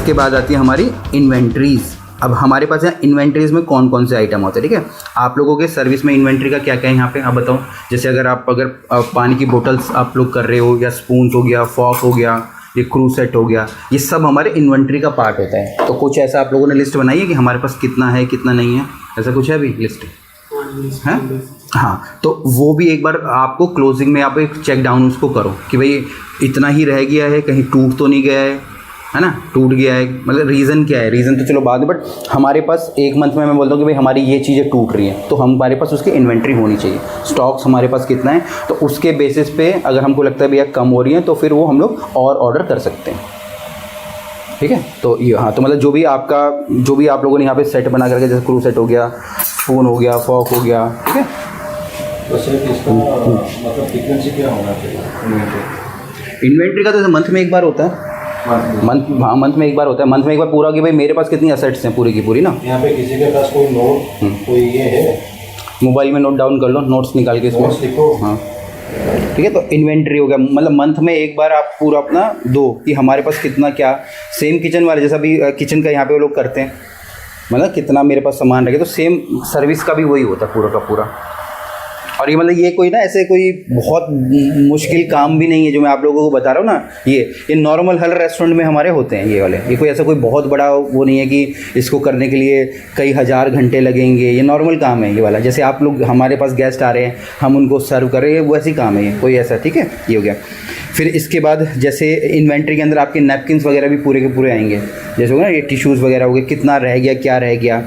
इसके बाद आती है हमारी इन्वेंट्रीज़। अब हमारे पास यहाँ इन्वेंट्रीज़ में कौन कौन से आइटम होते हैं, ठीक है। आप लोगों के सर्विस में इन्वेंट्री का क्या क्या है यहाँ पे आप बताओ। जैसे अगर पानी की बोतल्स आप लोग कर रहे हो, या स्पून्स हो गया, फॉक हो गया, ये क्रू सेट हो गया, ये सब हमारे इन्वेंट्री का पार्ट होता है। तो कुछ ऐसा आप लोगों ने लिस्ट बनाई है कि हमारे पास कितना है कितना नहीं है, ऐसा कुछ है अभी लिस्ट है? हाँ, तो वो भी एक बार आपको क्लोजिंग में आप एक चेक डाउन उसको करो कि भाई इतना ही रह गया है, कहीं टूट तो नहीं गया है ना, टूट गया है, मतलब रीज़न क्या है, रीज़न तो चलो बाद में, बट हमारे पास एक मंथ में मैं बोलता हूँ कि भाई हमारी ये चीज़ें टूट रही हैं, तो हमारे पास उसकी इन्वेंट्री होनी चाहिए, स्टॉक्स हमारे पास कितना है, तो उसके बेसिस पे अगर हमको लगता है भैया कम हो रही है तो फिर वो हम लोग और ऑर्डर कर सकते हैं, ठीक है। तो ये हाँ, तो मतलब जो भी आप लोगों ने यहाँ पे सेट बना करके, जैसे क्रू सेट हो गया, स्पून हो गया, फॉक हो गया, ठीक है। तो सर इसका मतलब फ्रीक्वेंसी क्या होना चाहिए इन्वेंट्री का? तो मंथ में एक बार होता है, मंथ में एक बार होता है, मंथ में एक बार पूरा कि भाई मेरे पास कितनी असेट्स हैं पूरी की पूरी ना। यहाँ पे किसी के पास कोई नोट कोई ये है, मोबाइल में नोट डाउन कर लो, नोट्स निकाल के इसमें लिखो। हाँ ठीक है। तो इन्वेंट्री हो गया, मतलब मंथ में एक बार आप पूरा अपना दो कि हमारे पास कितना क्या। सेम किचन वाले जैसा भी किचन का यहाँ पे वो लोग करते हैं, मतलब कितना मेरे पास सामान रखे, तो सेम सर्विस का भी वही होता है पूरा का पूरा। और ये मतलब ये कोई ना ऐसे कोई बहुत मुश्किल काम भी नहीं है जो मैं आप लोगों को बता रहा हूँ ना, ये नॉर्मल हर रेस्टोरेंट में हमारे होते हैं ये वाले। ये कोई ऐसा कोई बहुत बड़ा वो नहीं है कि इसको करने के लिए कई हज़ार घंटे लगेंगे, ये नॉर्मल काम है ये वाला। जैसे आप लोग हमारे पास गेस्ट आ रहे हैं, हम उनको सर्व कर रहे हैं, वैसे ही काम है ये, कोई ऐसा, ठीक है। ये हो गया। फिर इसके बाद जैसे इन्वेंट्री के अंदर आपके नैपकिन्स वगैरह भी पूरे के पूरे आएंगे, जैसे होगा ना ये टिश्यूज़ वगैरह हो गए, कितना रह गया क्या रह गया,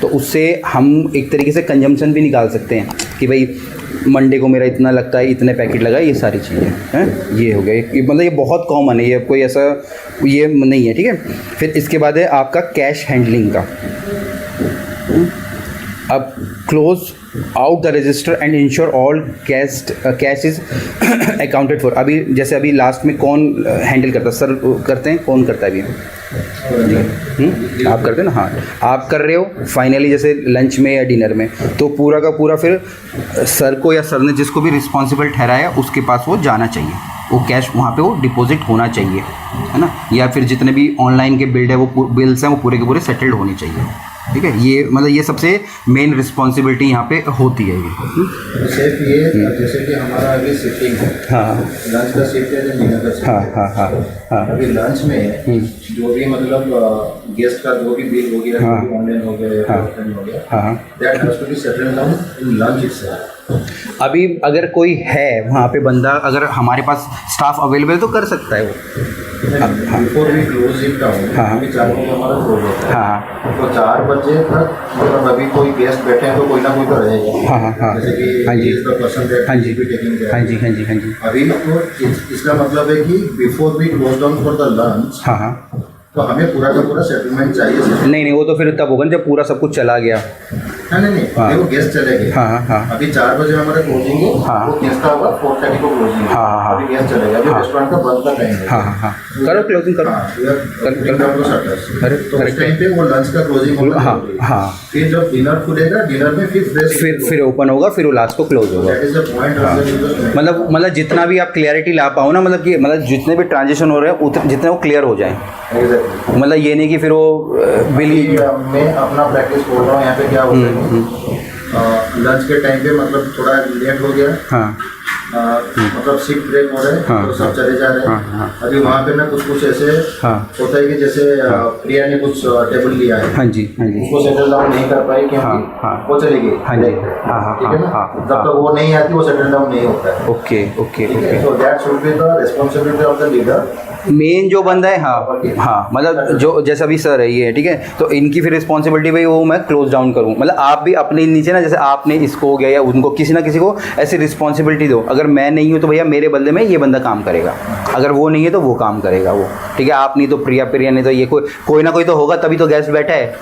तो उससे हम एक तरीके से कंजम्पशन भी निकाल सकते हैं कि भाई मंडे को मेरा इतना लगता है, इतने पैकेट लगा, ये सारी चीज़ें हैं। ये हो गया, मतलब ये बहुत कॉमन है, ये कोई ऐसा ये नहीं है, ठीक है। फिर इसके बाद है आपका कैश हैंडलिंग का। अब close out the register and ensure all cash is accounted for. अभी जैसे अभी लास्ट में कौन हैंडल करता है? सर करते हैं, कौन करता है अभी? आप करते हैं ना। हाँ, आप कर रहे हो फाइनली जैसे लंच में या डिनर में, तो पूरा का पूरा फिर सर को या सर ने जिसको भी रिस्पॉन्सिबल ठहराया उसके पास वो जाना चाहिए, वो कैश वहाँ पे वो डिपॉजिट होना चाहिए, है ना। या फिर जितने भी ऑनलाइन के बिल्ड है वो बिल्स हैं वो पूरे के पूरे सेटल्ड होने चाहिए, ठीक है। ये मतलब ये सबसे मेन रिस्पॉन्सिबिलिटी यहाँ पे होती है ये। सिर्फ ये जैसे कि हमारा अभी शिफ्टिंग है, हाँ, लंच का शिफ्ट है, डिनर का शिफ्ट है, हाँ हाँ हाँ हाँ। अभी लंच में जो भी मतलब गेस्ट का जो भी बिल हो गया, ऑनलाइन हो गया, ऑफलाइन हो गया, हाँ, that has to be settled down in lunch itself. अभी अगर कोई है वहाँ पे बंदा, अगर हमारे पास स्टाफ अवेलेबल तो कर सकता है वो। Before we close it down, अभी 4 बजे हमारा क्लोज होता है, हाँ, तो 4 बजे तक मतलब अभी कोई गेस्ट बैठे हैं तो कोई ना कोई तो रहेगा, हाँ हाँ, जैसे कि हाँ जी, हाँ जी, हाँ जी, हाँ जी, हाँ जी। अभी तो इसका मतलब है कि before we close down for the lunch, हाँ हाँ, तो हमें पूरा का पूरा सेटलमेंट चाहिए। नहीं, वो तो फिर तब होगा जब पूरा सब कुछ चला गया। नहीं, हाँ, वो गेस्ट चले गए, हाँ हाँ। अभी 4 बजे हमारा क्लोजिंग है, हाँ, वो गेस्ट का होगा 4:30 को क्लोजिंग है, हाँ हाँ, अभी गेस्ट चले गए, अभी रेस्टोरेंट का बंद का टाइम है, हाँ हाँ, करो क्लोजिंग करो, अरे तो उस टाइम पे वो लंच का क्लोजिंग होगा, हाँ हाँ। फिर जब डिनर खुलेगा, डिनर में फिर ओपन होगा, फिर वो लास्ट को क्लोज होगा। That is the point. मतलब जितना भी आप क्लियरिटी ला पाओ ना, मतलब कि मतलब जितने भी ट्रांजेक्शन हो रहे हैं जितने वो क्लियर हो जाए, मतलब ये नहीं कि फिर वो बिल। मैं अपना प्रैक्टिस बोल रहा हूँ, यहाँ पे क्या होता है लंच के टाइम पे मतलब थोड़ा लेट हो गया, हाँ, मतलब शिफ्ट ब्रेक हो रहे हैं, हाँ, तो सब चले जा रहे हैं, हाँ, हाँ, अभी वहाँ पे ना कुछ ऐसे, हाँ, होता है कि जैसे प्रिया ने कुछ टेबल लिया है, हाँ जी, हाँ जी, उसको सेटल डाउन नहीं कर पाई क्योंकि, हाँ, हाँ, वो चली गई, हाँ जी, हाँ हाँ, ठीक है ना, जब तक वो नहीं आती वो सेटल डाउन नहीं होता है। Okay okay okay, so that should be the responsibility of the leader, main जो बंदा है, हाँ हाँ, मतलब जो जैसा भी सर है ये, ठीक है, तो इनकी फिर रिस्पॉन्सिबिलिटी भाई वो मैं क्लोज डाउन करूँ। मतलब आप भी अपने नीचे ना, जैसे आपने इसको हो गया या उनको किसी ना किसी को ऐसी रिस्पॉन्सिबिलिटी दो, अगर मैं नहीं हूँ तो भैया मेरे बदले में ये बंदा काम करेगा, अगर वो नहीं है तो वो काम करेगा वो, ठीक है। आप नहीं तो प्रिया नहीं तो ये कोई ना कोई तो होगा, तभी तो गेस्ट बैठा है,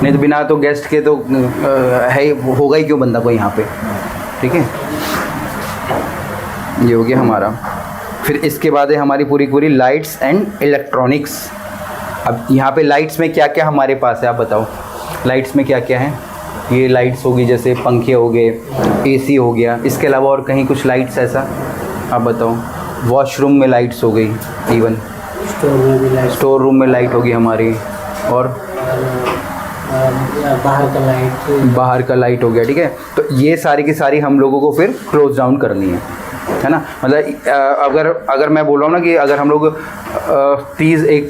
नहीं तो बिना तो गेस्ट के तो है होगा ही क्यों बंदा कोई यहाँ पे, ठीक है। ये हो गया हमारा। फिर इसके बाद है हमारी पूरी लाइट्स एंड इलेक्ट्रॉनिक्स। अब यहाँ पे लाइट्स में क्या क्या हमारे पास है आप बताओ, लाइट्स में क्या क्या है? ये लाइट्स होगी, जैसे पंखे हो गए, एसी हो गया, इसके अलावा और कहीं कुछ लाइट्स ऐसा आप बताओ? वॉशरूम में लाइट्स हो गई, इवन स्टोर रूम में लाइट होगी हमारी, और बाहर का लाइट हो गया, ठीक है। तो ये सारी की सारी हम लोगों को फिर क्लोज डाउन करनी है ना। मतलब अगर मैं बोल रहा हूँ ना कि अगर हम लोग 30, एक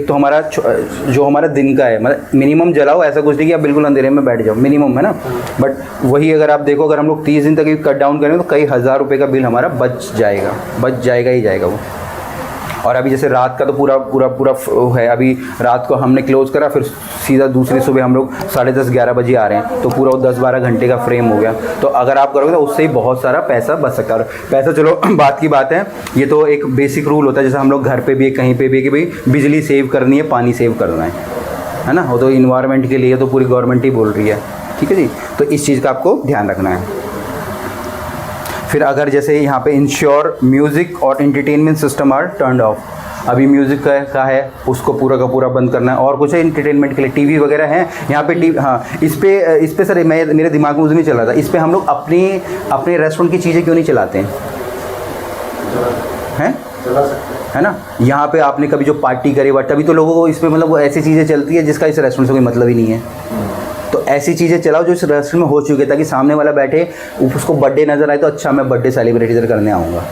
तो हमारा जो हमारा दिन का है, मतलब मिनिमम जलाओ, ऐसा कुछ नहीं कि आप बिल्कुल अंधेरे में बैठ जाओ, मिनिमम है ना। बट वही अगर आप देखो, अगर हम लोग 30 दिन तक कट डाउन करें तो कई हज़ार रुपये का बिल हमारा बच जाएगा ही जाएगा वो। और अभी जैसे रात का तो पूरा है, अभी रात को हमने क्लोज़ करा, फिर सीधा दूसरी सुबह हम लोग 10:30 11 बजे आ रहे हैं, तो पूरा 10-12 घंटे का फ्रेम हो गया। तो अगर आप करोगे तो उससे ही बहुत सारा पैसा बच सकता है। और पैसा चलो बात की बात है, ये तो एक बेसिक रूल होता है, जैसे हम लोग घर पे भी कहीं पे भी कि भाई बिजली सेव करनी है, पानी सेव करना है ना। वो तो इन्वायरमेंट के लिए तो पूरी गवर्नमेंट ही बोल रही है, ठीक है जी। तो इस चीज़ का आपको ध्यान रखना है। फिर अगर जैसे यहाँ पे इंश्योर म्यूज़िक और entertainment system are turned off, अभी म्यूज़िक का है उसको पूरा का पूरा बंद करना है। और कुछ है एंटरटेनमेंट के लिए, टीवी वगैरह हैं यहाँ पे, टीवी, हाँ इस पे सर मेरे दिमाग में उस नहीं चल रहा था, इस पे हम लोग अपने रेस्टोरेंट की चीज़ें क्यों नहीं चलाते हैं है ना। यहाँ पे आपने कभी जो पार्टी करी हुआ, तभी तो लोगों को इस पर मतलब वो ऐसी चीज़ें चलती है जिसका इस रेस्टोरेंट से कोई मतलब ही नहीं है। तो ऐसी चीज़ें चलाओ जो इस रेस्टोरेंट में हो चुकी है, ताकि सामने वाला बैठे उसको बर्थडे नज़र आए तो अच्छा मैं बर्थडे सेलिब्रेट इधर करने आऊँगा।